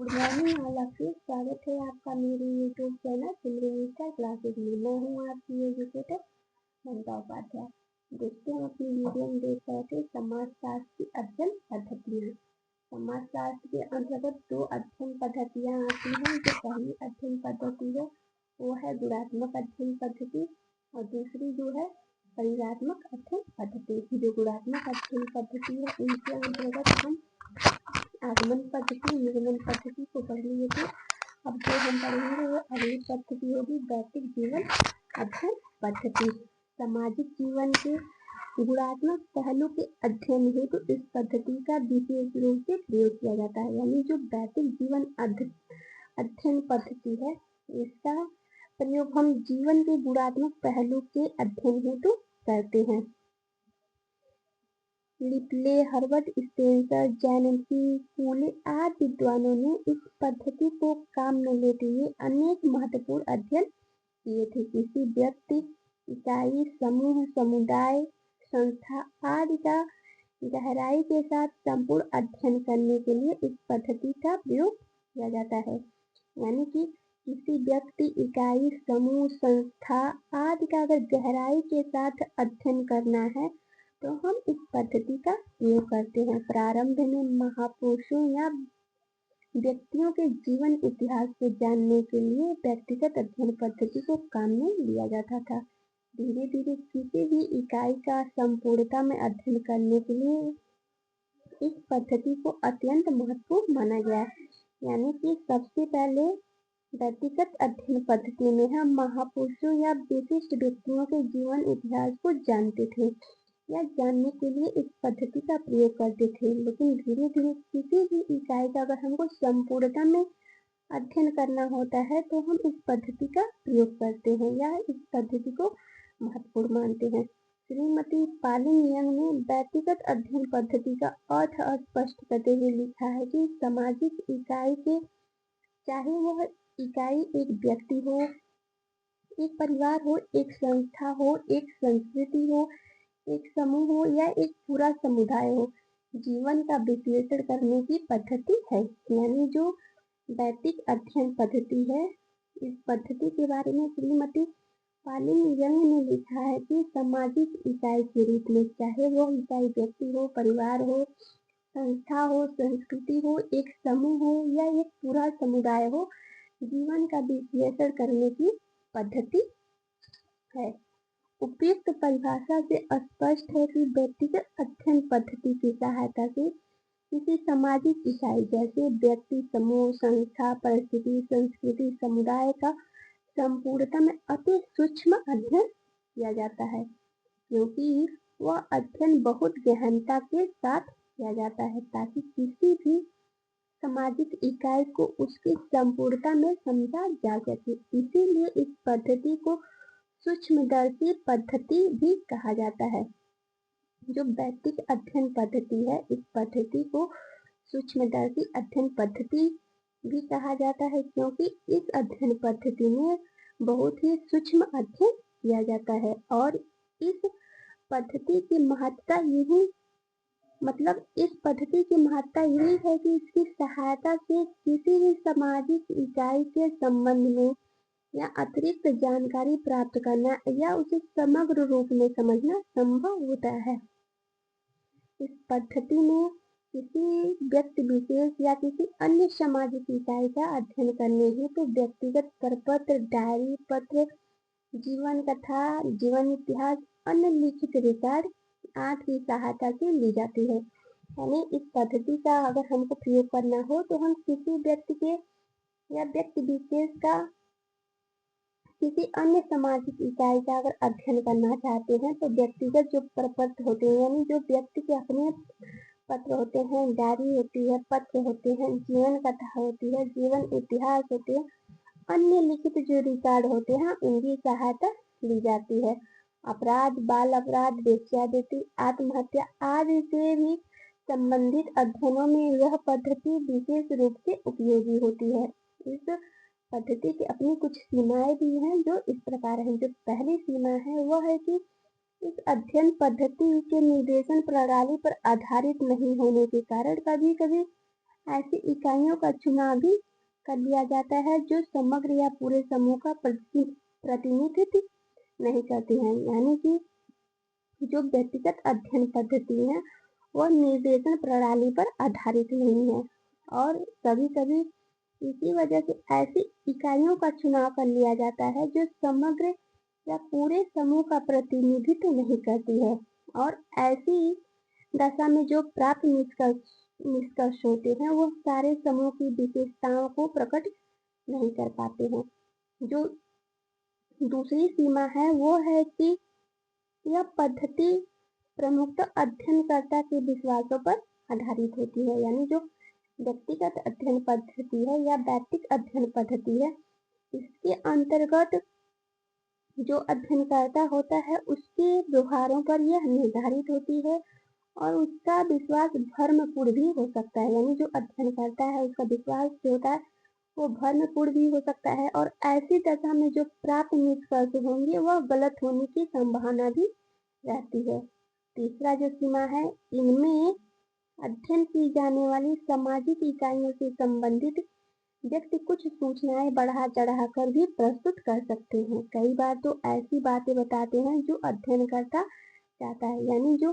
Good morning all of you. स्वागत है आपका मेरे यूट्यूब चैनल सिमरन स्टार क्लासेस में। मैं हूँ आपकी एजुकेटर ममता उपाध्याय। देखते हैं अपनी वीडियो में देख रहे थे समाजशास्त्र की अध्ययन पद्धतियाँ। समाजशास्त्र के अंतर्गत दो अध्ययन पद्धतियाँ आती हैं। जो पहली अध्ययन पद्धति है वो है गुणात्मक अध्ययन पद्धति और दूसरी जो है परिवारात्मक अध्ययन पद्धति। जो गुणात्मक अध्ययन पद्धति है इनके अंतर्गत हम आगमन पद्धति निर्गमन पद्धति को पढ़ लिए थे। अब जो हम पढ़ेंगे वो अगली पद्धति होगी वैदिक जीवन अध्ययन पद्धति। सामाजिक जीवन के गुणात्मक पहलू के अध्ययन हेतु इस पद्धति का विशेष रूप से प्रयोग किया जाता है। यानी जो वैदिक जीवन अध्ययन पद्धति है इसका प्रयोग हम जीवन के गुणात्मक पहलू के अध्ययन हेतु करते हैं। लिपले, हर्बर्ट स्पेंसर, जैनसी, फूले आदि विद्वानों ने इस पद्धति को काम में लेते हुए अनेक महत्वपूर्ण अध्ययन किए थे। किसी व्यक्ति, इकाई, समूह, समुदाय, संस्था आदि का गहराई के साथ संपूर्ण अध्ययन करने के लिए इस पद्धति का प्रयोग किया जाता है। यानी कि किसी व्यक्ति, इकाई, समूह, संस्था आदि का अगर गहराई के साथ अध्ययन करना है तो हम इस पद्धति का प्रयोग करते हैं। प्रारंभ में महापुरुषों या व्यक्तियों के जीवन इतिहास को जानने के लिए व्यक्तिगत अध्ययन पद्धति को काम में लिया जाता था। धीरे धीरे किसी भी इकाई का संपूर्णता में अध्ययन करने के लिए इस पद्धति को अत्यंत महत्वपूर्ण माना गया। यानी कि सबसे पहले व्यक्तिगत अध्ययन पद्धति में हम महापुरुषों या विशिष्ट व्यक्तियों के जीवन इतिहास को जानते थे या जानने के लिए इस पद्धति का प्रयोग करते थे। लेकिन धीरे धीरे किसी भी इकाई का अगर हमको संपूर्णता में अध्ययन करना होता है तो हम इस पद्धति का प्रयोग करते हैं या इस पद्धति को महत्वपूर्ण मानते हैं। श्रीमती पालिंग यंग ने व्यक्तिगत अध्ययन पद्धति का अर्थ स्पष्ट करते हुए लिखा है कि सामाजिक इकाई के, चाहे वह इकाई एक व्यक्ति हो, एक परिवार हो, एक संस्था हो, एक संस्कृति हो, एक समूह हो या एक पूरा समुदाय हो, जीवन का विश्लेषण करने की पद्धति है। यानी जो वैदिक अध्ययन पद्धति है इस पद्धति के बारे में श्रीमती पालिंग यंग ने लिखा है कि सामाजिक इकाई के रूप में, चाहे वो इकाई व्यक्ति हो, परिवार हो, संस्था हो, संस्कृति हो, एक समूह हो या एक पूरा समुदाय हो, जीवन का विश्लेषण करने की पद्धति है। उपयुक्त परिभाषा से स्पष्ट है कि व्यक्तिगत अध्ययन पद्धति की सहायता से किसी सामाजिक इकाई जैसे व्यक्ति, समूह, संस्था, परिस्थिति, संस्कृति, समुदाय का संपूर्णता में अति सूक्ष्म अध्ययन किया जाता है, क्योंकि वह अध्ययन बहुत गहनता के साथ किया जाता है ताकि किसी भी सामाजिक इकाई को उसकी संपूर्णता में समझा जा सके। इसीलिए इस पद्धति को सूक्ष्मदर्शी पद्धति भी कहा जाता है। जो वैदिक अध्ययन पद्धति है इस पद्धति को सूक्ष्मदर्शी अध्ययन पद्धति भी कहा जाता है, क्योंकि इस अध्ययन पद्धति में बहुत ही सूक्ष्म अध्ययन किया जाता है। और इस पद्धति की महत्ता इस पद्धति की महत्ता यही है कि इसकी सहायता से किसी भी सामाजिक इकाई के संबंध में या अतिरिक्त जानकारी प्राप्त करना या उसे समग्र रूप में समझना संभव होता है। इस पद्धति में किसी व्यक्ति विशेष या किसी अन्य सामाजिक इकाई का अध्ययन करने हेतु व्यक्तिगत करपत्र, डायरी पत्र, जीवन कथा, जीवन इतिहास, अन्य लिखित रिकॉर्ड आदि की सहायता से ली जाती है। यानी इस पद्धति का अगर हमको प्रयोग करना हो तो हम किसी व्यक्ति के या व्यक्ति विशेष का किसी अन्य सामाजिक इकाई का अगर अध्ययन करना चाहते हैं तो व्यक्तिगत जो प्रपत्र होते हैं, यानी जो व्यक्ति के अपने पत्र होते हैं, डायरी होती है, पत्र होते हैं, जीवन कथा होती है, जीवन इतिहास होते हैं, अन्य लिखित जो रिकॉर्ड होते हैं उनकी सहायता ली जाती है। अपराध, बाल अपराध, वेश्यावृत्ति, आत्महत्या आदि से भी संबंधित अध्ययनों में यह पद्धति विशेष रूप से उपयोगी होती है। इस पद्धति की अपनी कुछ सीमाएं भी हैं जो इस प्रकार हैं। जो पहली सीमा है वह है कि इस अध्ययन पद्धति के निर्देशन प्रणाली पर आधारित नहीं होने के कारण कभी कभी ऐसी इकाइयों का चुनाव भी कर लिया जाता है जो समग्र या पूरे समूह का प्रतिनिधित्व नहीं करती हैं, यानी कि जो व्यक्तिगत अध्ययन पद्धति है वह निर्देशन प्रणाली पर आधारित नहीं है और कभी कभी इसी वजह से ऐसी इकाइयों का चुनाव कर लिया जाता है जो समग्र या पूरे समूह का प्रतिनिधित्व नहीं करती है और ऐसी दशा में जो प्राप्त निष्कर्ष होते हैं वो सारे समूह की विशेषताओं को प्रकट नहीं कर पाते हैं। जो दूसरी सीमा है वो है कि यह पद्धति प्रमुखतः अध्ययनकर्ता के विश्वासों पर आधारित होती है, यानी जो व्यक्तिगत अध्ययन पद्धति है या वैयक्तिक अध्ययन पद्धति है, इसके अंतर्गत जो अध्ययनकर्ता होता है उसके व्यवहारों पर यह निर्धारित होती है और उसका विश्वास भ्रमपूर्ण भी हो सकता है, यानी जो अध्ययन करता है उसका विश्वास जो होता है वो भ्रमपूर्ण भी हो सकता है और ऐसी दशा में जो प्राप्त निष्कर्ष होंगे वह गलत होने की संभावना भी रहती है। तीसरा जो सीमा है, इनमें अध्ययन की जाने वाली सामाजिक इकाइयों से संबंधित व्यक्ति कुछ सूचनाएं बढ़ा चढ़ा कर भी प्रस्तुत कर सकते हैं। कई बार तो ऐसी बातें बताते हैं जो अध्ययन करता चाहता है, यानी जो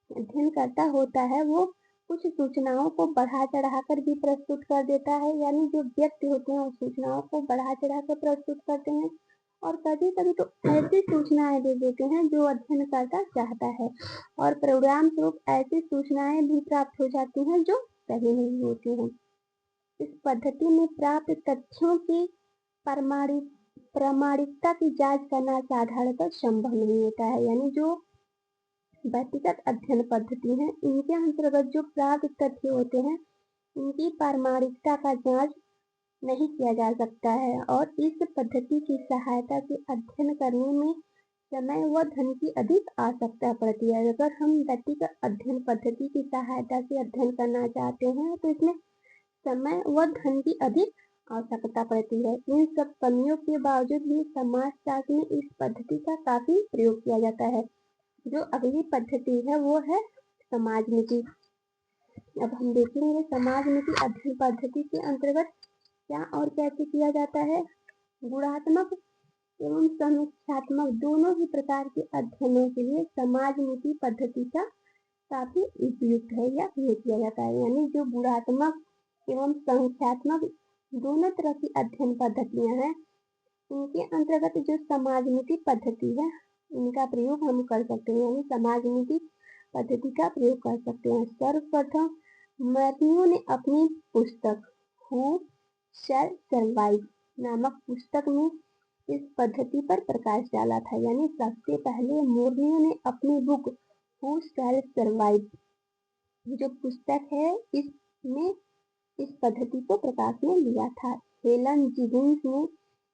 अध्ययन करता होता है वो कुछ सूचनाओं को बढ़ा चढ़ाकर भी प्रस्तुत कर देता है, यानी जो व्यक्ति होते हैं उस सूचनाओं को बढ़ा चढ़ाकर प्रस्तुत करते हैं और कभी कभी तो ऐसी सूचनाएं दे देते हैं जो अध्ययन करता चाहता है और परिणाम स्वरूप ऐसी सूचनाएं भी प्राप्त हो जाती हैं जो सही नहीं होती हैं। इस पद्धति में प्राप्त तथ्यों की प्रामाणिकता की जांच करना साधारणतः संभव नहीं होता है, यानी जो व्यक्तिगत अध्ययन पद्धति है इनके अंतर्गत जो प्राप्त तथ्य होते हैं इनकी प्रामाणिकता का जांच नहीं किया जा सकता है और इस पद्धति की सहायता से अध्ययन करने में समय व धन की अधिक आवश्यकता पड़ती है। अगर हम व्यक्तिगत अध्ययन पद्धति की सहायता से अध्ययन करना चाहते हैं तो इसमें समय व धन की अधिक आवश्यकता पड़ती है। इन सब कमियों के बावजूद भी समाजशास्त्र में इस पद्धति का काफी प्रयोग किया जाता है। जो अगली पद्धति है वो है समाज नीति। अब हम देखेंगे समाज नीति अध्ययन पद्धति के अंतर्गत क्या और कैसे किया जाता है। गुणात्मक एवं समीक्षात्मक दोनों ही प्रकार के अध्ययनों के लिए समाज नीति पद्धति का काफी उपयुक्त है या प्रयोग किया जाता है, यानी जो गुणात्मक एवं संख्यात्मक दोनों तरह की अध्ययन पद्धतियां हैं इनके अंतर्गत जो समाज नीति पद्धति है इनका प्रयोग हम कर सकते हैं, यानी समाज नीति पद्धति का प्रयोग कर सकते हैं। सर्वप्रथम मैथियों ने अपनी पुस्तक हु शैल सर्वाइव नामक पुस्तक में इस पद्धति पर प्रकाश डाला था, यानी सबसे पहले मोर्नियों ने अपनी बुक हु शैल सर्वाइव जो पुस्तक है इसमें इस पद्धति को प्रकाश में लिया था। हेलन जिगिंस ने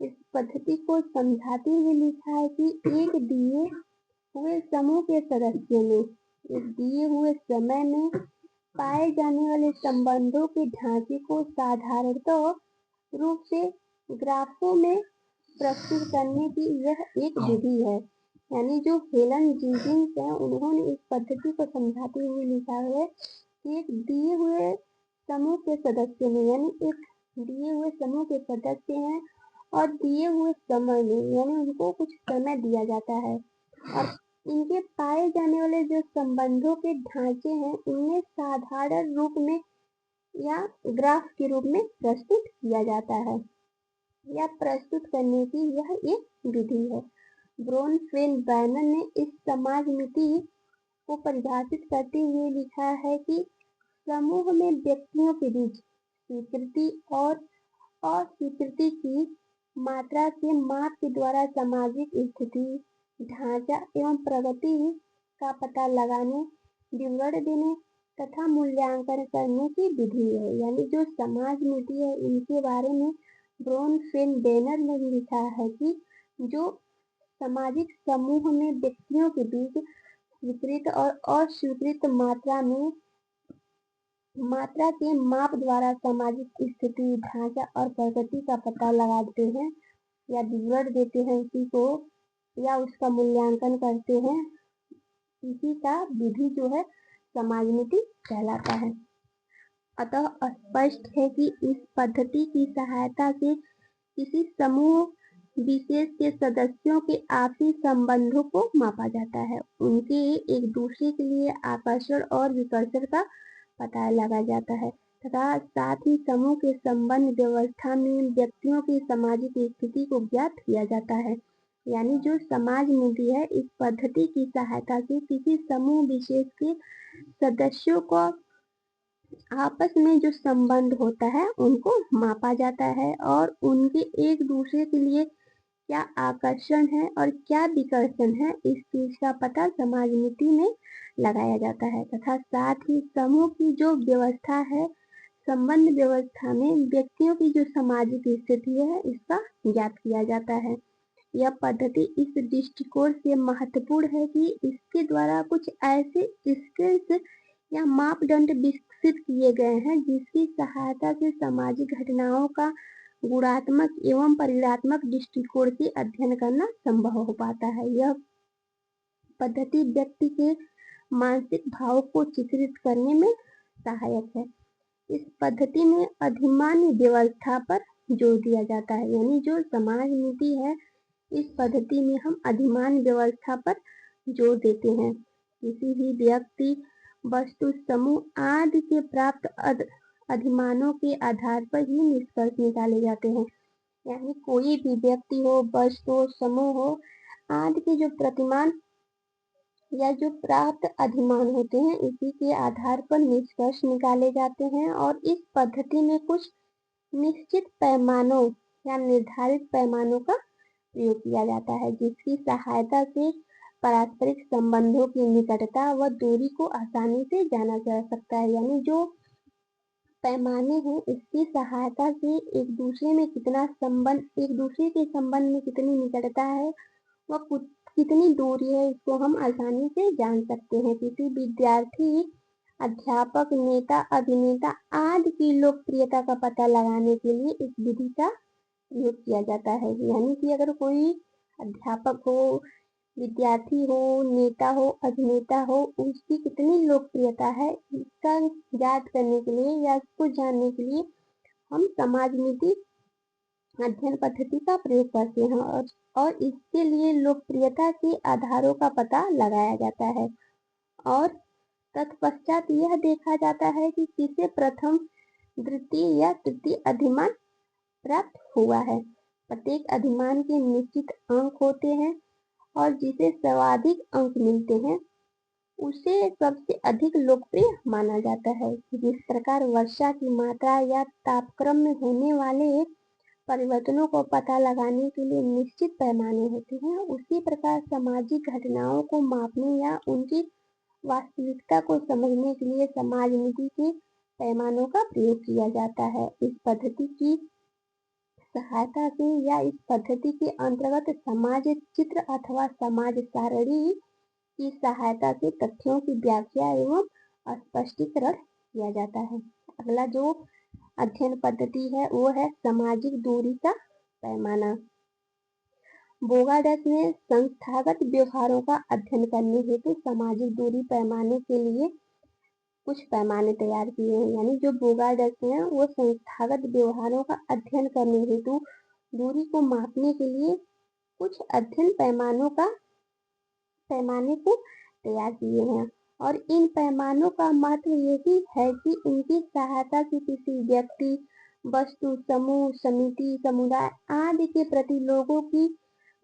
इस पद्धति को समझाते हुए लिखा है कि एक दिए हुए समूह के सदस्यों में एक दिए हुए समय में पाए जाने वाले संबंधों के ढांचे को साधारणतः रूप से ग्राफों में प्रस्तुत करने की यह एक विधि है। यानी जो हेलन जिगिंस है उन्होंने इस पद्धति को समझाते हुए लिखा है कि एक दिए हुए समूह के सदस्य में, यानी एक दिए हुए समूह के सदस्य हैं और दिए हुए समय में, यानी उनको कुछ समय दिया जाता है और इनके पाए जाने वाले जो संबंधों के ढांचे हैं इन्हें साधारण रूप में या ग्राफ के रूप में प्रस्तुत किया जाता है या प्रस्तुत करने की यह एक विधि है। ब्रोनफेन बैनर ने इस समाज नीति को परिभाषित करते हुए लिखा है कि समूह में व्यक्तियों के बीच स्वीकृति और अस्वीकृति की मात्रा के माप के द्वारा सामाजिक स्थिति ढांचा एवं प्रगति का पता लगाने विवरण देने तथा मूल्यांकन करने की विधि है। यानी जो समाज नीति है इनके बारे में ब्रोनफेन बैनर ने लिखा है कि जो सामाजिक समूह में व्यक्तियों के बीच स्वीकृत और अस्वीकृत मात्रा के माप द्वारा सामाजिक स्थिति ढांचा और प्रगति का पता लगाते हैं या विवरण देते हैं उसी को या उसका मूल्यांकन करते हैं, इसी का विधि जो है समाज नीति कहलाता है। अतः स्पष्ट है कि इस पद्धति की सहायता से किसी समूह विशेष के सदस्यों के आपसी संबंधों को मापा जाता है, उनके एक दूसरे के लिए आकर्षण और विकर्षण का पता लगाया जाता है तथा साथ ही समूह के संबंध व्यवस्था में व्यक्तियों की सामाजिक स्थिति को ज्ञात किया जाता है। यानी जो समाज नीति है, इस पद्धति की सहायता से किसी समूह विशेष के सदस्यों को आपस में जो संबंध होता है उनको मापा जाता है और उनके एक दूसरे के लिए क्या आकर्षण है और क्या विकर्षण है, इस चीज का पता समाज नीति में लगाया जाता है तथा साथ ही समूह की जो व्यवस्था है, संबंध व्यवस्था में व्यक्तियों की जो सामाजिक स्थिति है, इसका ज्ञात किया जाता है। यह पद्धति इस दृष्टिकोण से महत्वपूर्ण है कि इसके द्वारा कुछ ऐसे स्किल्स या मापदंड विकसित किए गए हैं जिसकी सहायता से सामाजिक घटनाओं का गुणात्मक एवं परिणात्मक दृष्टिकोण से अध्ययन करना संभव हो पाता है। यह पद्धति व्यक्ति के मानसिक भाव को चित्रित करने में सहायक है। इस पद्धति में अधिमान्य व्यवस्था पर जोर दिया जाता है, यानी जो समाज नीति है, इस पद्धति में हम अधिमान व्यवस्था पर जोर देते हैं। किसी भी व्यक्ति, वस्तु, समूह आदि के प्राप्त अधिमानों के आधार पर ही निष्कर्ष निकाले जाते हैं। यानी कोई भी व्यक्ति हो, वस्तु हो, समूह हो आदि के जो प्रतिमान या जो प्राप्त अधिमान होते हैं, इसी के आधार पर निष्कर्ष निकाले जाते हैं और इस पद्धति में कुछ निश्चित पैमानों या निर्धारित पैमानों का प्रयोग किया जाता है, जिसकी सहायता से पारस्परिक संबंधों की निकटता व दूरी को आसानी से जाना जा सकता है। यानी जो पैमाने हैं, इसकी सहायता से एक दूसरे में कितना संबंध, एक दूसरे के संबंध में कितनी निकटता है व कितनी दूरी है, इसको हम आसानी से जान सकते हैं। किसी विद्यार्थी, अध्यापक, नेता, अभिनेता आदि की लोकप्रियता का पता लगाने के लिए इस विधि का प्रयोग किया जाता है। यानी कि अगर कोई अध्यापक हो, विद्यार्थी हो, नेता हो, अभिनेता हो, उसकी कितनी लोकप्रियता है, इसका ज्ञात करने के लिए या इसको जानने के लिए हम समाज नीति अध्ययन पद्धति का प्रयोग करते हैं और इसके लिए लोकप्रियता के आधारों का पता लगाया जाता है और तत्पश्चात यह देखा जाता है कि किसे प्रथम, द्वितीय या तृतीय अधिमान प्राप्त हुआ है। प्रत्येक अधिमान के निश्चित अंक होते हैं और जिसे सर्वाधिक अंक मिलते हैं उसे सबसे अधिक लोकप्रिय माना जाता है। जिस प्रकार वर्षा की मात्रा या तापक्रम में होने वाले परिवर्तनों को पता लगाने के लिए निश्चित पैमाने होते हैं, उसी प्रकार सामाजिक घटनाओं को मापने या उनकी वास्तविकता को समझने के लिए समाज नीति के पैमानों का प्रयोग किया जाता है। इस पद्धति की सहायता से या इस पद्धति के अंतर्गत समाज चित्र अथवा समाज सारणी की सहायता से तथ्यों की व्याख्या एवं स्पष्टीकरण किया जाता है। अगला जो अध्ययन पद्धति है वो है सामाजिक दूरी का पैमाना। बोगाडस ने संस्थागत व्यवहारों का अध्ययन करने हेतु सामाजिक दूरी पैमाने के लिए कुछ पैमाने तैयार किए हैं। यानी जो बोगाडस हैं वो संस्थागत व्यवहारों का अध्ययन करने हेतु दूरी को मापने के लिए कुछ अध्ययन पैमाने को तैयार किए हैं और इन पैमानों का महत्व यही है कि इनकी सहायता से किसी व्यक्ति, वस्तु, समूह, समिति, समुदाय आदि के प्रति लोगों की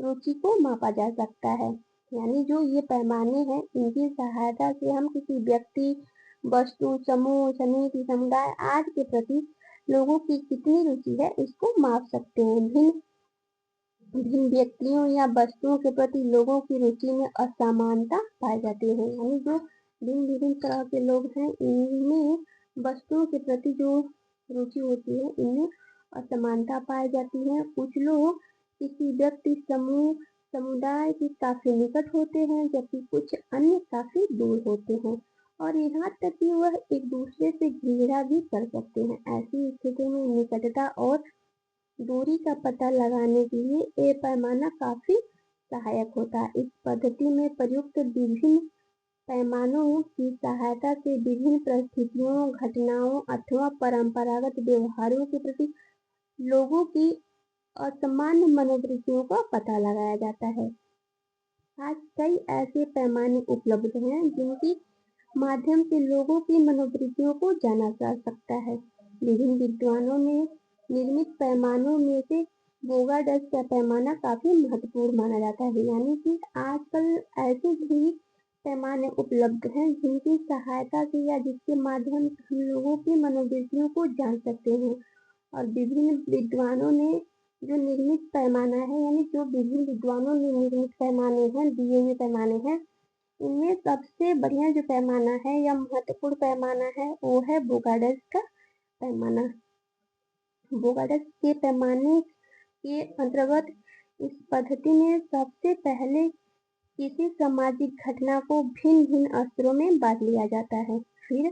रुचि को मापा जा सकता है। यानी जो ये पैमाने हैं, इनकी सहायता से हम किसी व्यक्ति, वस्तु, समूह, समिति, समुदाय आदि के प्रति लोगों की कितनी रुचि है, इसको माप सकते हैं। भिन्न व्यक्तियों या वस्तुओं के प्रति लोगों की रुचि में असमानता पाई जाती है। यानी जो भिन्न विभिन्न तरह के लोग हैं, इनमें वस्तुओं के प्रति जो रुचि होती है, इनमें असमानता पाई जाती है। कुछ लोग किसी व्यक्ति, समूह, समुदाय के काफी निकट होते हैं, जबकि कुछ अन्य काफी दूर होते हैं और यहाँ तक कि वह एक दूसरे से घृणा भी कर सकते हैं। ऐसी स्थिति में निकटता और दूरी का पता लगाने के लिए ये पैमाना काफी सहायक होता है। इस पद्धति में प्रयुक्त विभिन्न पैमानों की सहायता से विभिन्न परिस्थितियों, घटनाओं अथवा परंपरागत व्यवहारों के प्रति लोगों की असामान्य मनोवृत्तियों का पता लगाया जाता है। आज कई ऐसे पैमाने उपलब्ध हैं जिनके माध्यम से लोगों की मनोवृत्तियों को जाना जा सकता है। विभिन्न विद्वानों ने निर्मित पैमानों में से वोगाडस का पैमाना काफी महत्वपूर्ण माना जाता है। यानी कि आजकल ऐसे भी पैमाने उपलब्ध हैं जिनकी सहायता से या जिसके माध्यम से हम लोगों की मनोवृत्तियों को जान सकते हैं। और विभिन्न विद्वानों ने जो निर्मित पैमाना है, यानी जो विभिन्न विद्वानों ने निर्मित पैमाने हैं, दिए हुए पैमाने हैं, इनमें सबसे बढ़िया जो पैमाना है या महत्वपूर्ण पैमाना है वो है वोगाडस का पैमाना। वोगाडस के पैमाने के अंतर्गत इस पद्धति में सबसे पहले किसी सामाजिक घटना को भिन्न भिन्न स्तरों में बांट लिया जाता है। फिर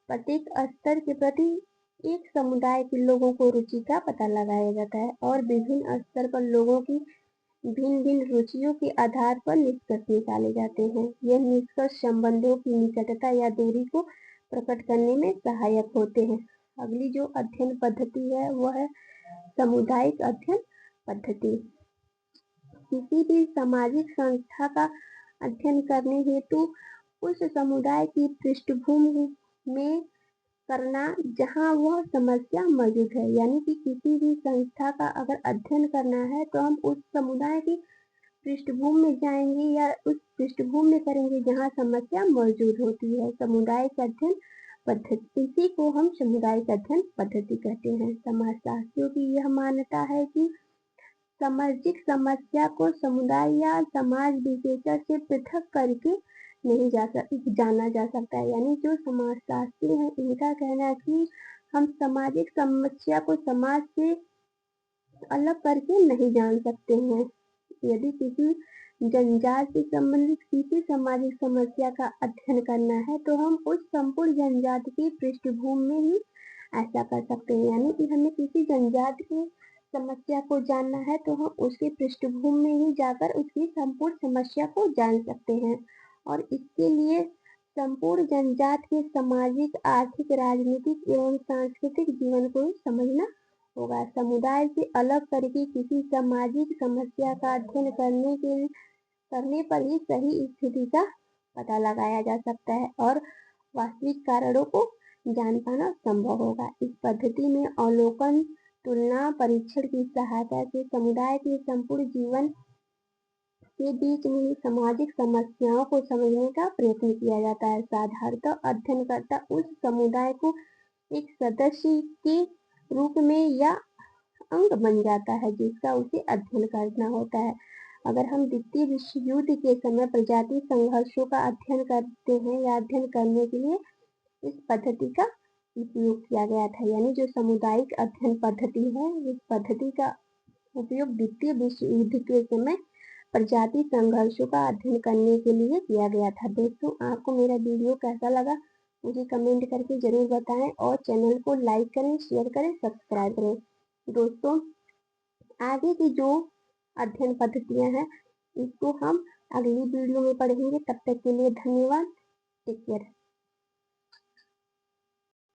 प्रत्येक स्तर के प्रति एक समुदाय के लोगों को रुचि का पता लगाया जाता है और विभिन्न स्तर पर लोगों की भिन्न भिन्न रुचियों के आधार पर निष्कर्ष निकाले जाते हैं। यह निष्कर्ष संबंधों की निकटता या दूरी को प्रकट करने में सहायक होते हैं। अगली जो अध्ययन पद्धति है वह है सामुदायिक अध्ययन पद्धति। किसी भी सामाजिक संस्था का अध्ययन करने हेतु उस समुदाय की पृष्ठभूमि में करना जहाँ वह समस्या मौजूद है। यानी कि किसी भी संस्था का अगर अध्ययन करना है तो हम उस समुदाय की पृष्ठभूमि में जाएंगे या उस पृष्ठभूमि में करेंगे जहाँ समस्या मौजूद होती है। सामुदायिक अध्ययन पद्धति, इसी को हम सामुदायिक अध्ययन पद्धति कहते हैं। समाजशास्त्रियों की यह मान्यता है कि सामाजिक समस्या को समुदाय या समाज विशेषता से पृथक करके नहीं जाना जा सकता है। यानी जो समाजशास्त्री हैं इनका कहना है कि हम सामाजिक समस्या को समाज से अलग करके नहीं जान सकते हैं। यदि किसी जनजाति से संबंधित किसी सामाजिक समस्या का अध्ययन करना है तो हम उस संपूर्ण जनजाति की पृष्ठभूमि में ही ऐसा कर सकते हैं। यानी कि हमें किसी जनजाति की समस्या को जानना है तो हम उसकी पृष्ठभूमि में ही जाकर उसकी संपूर्ण समस्या को जान सकते हैं। और इसके लिए संपूर्ण जनजाति के सामाजिक, आर्थिक, राजनीतिक एवं सांस्कृतिक जीवन को ही समझना होगा। समुदाय से अलग करके किसी सामाजिक समस्या का अध्ययन करने पर ही सही स्थिति का पता लगाया जा सकता है और वास्तविक कारणों को जान पाना संभव होगा। इस पद्धति में अवलोकन, तुलना, परीक्षण की सहायता से समुदाय के संपूर्ण जीवन के बीच में सामाजिक समस्याओं को समझने का प्रयत्न किया जाता है। साधारणतः अध्ययनकर्ता उस समुदाय को एक सदस्य के रूप में या अंग बन जाता है जिसका उसे अध्ययन करना होता है। अगर हम द्वितीय विश्व युद्ध के समय प्रजाति संघर्षों का अध्ययन करते हैं या अध्ययन करने के लिए इस पद्धति का उपयोग किया गया था। यानी जो सामुदायिक अध्ययन पद्धति है, इस पद्धति का उपयोग द्वितीय विश्व युद्ध के समय प्रजाति संघर्षों का अध्ययन करने के लिए किया गया था। दोस्तों, आपको मेरा वीडियो कैसा लगा मुझे कमेंट करके जरूर बताएं और चैनल को लाइक करें, शेयर करें, सब्सक्राइब करें। दोस्तों, आगे की जो अध्ययन पद्धतियां हैं इसको हम अगली वीडियो में पढ़ेंगे। तब तक के लिए धन्यवाद। Take care.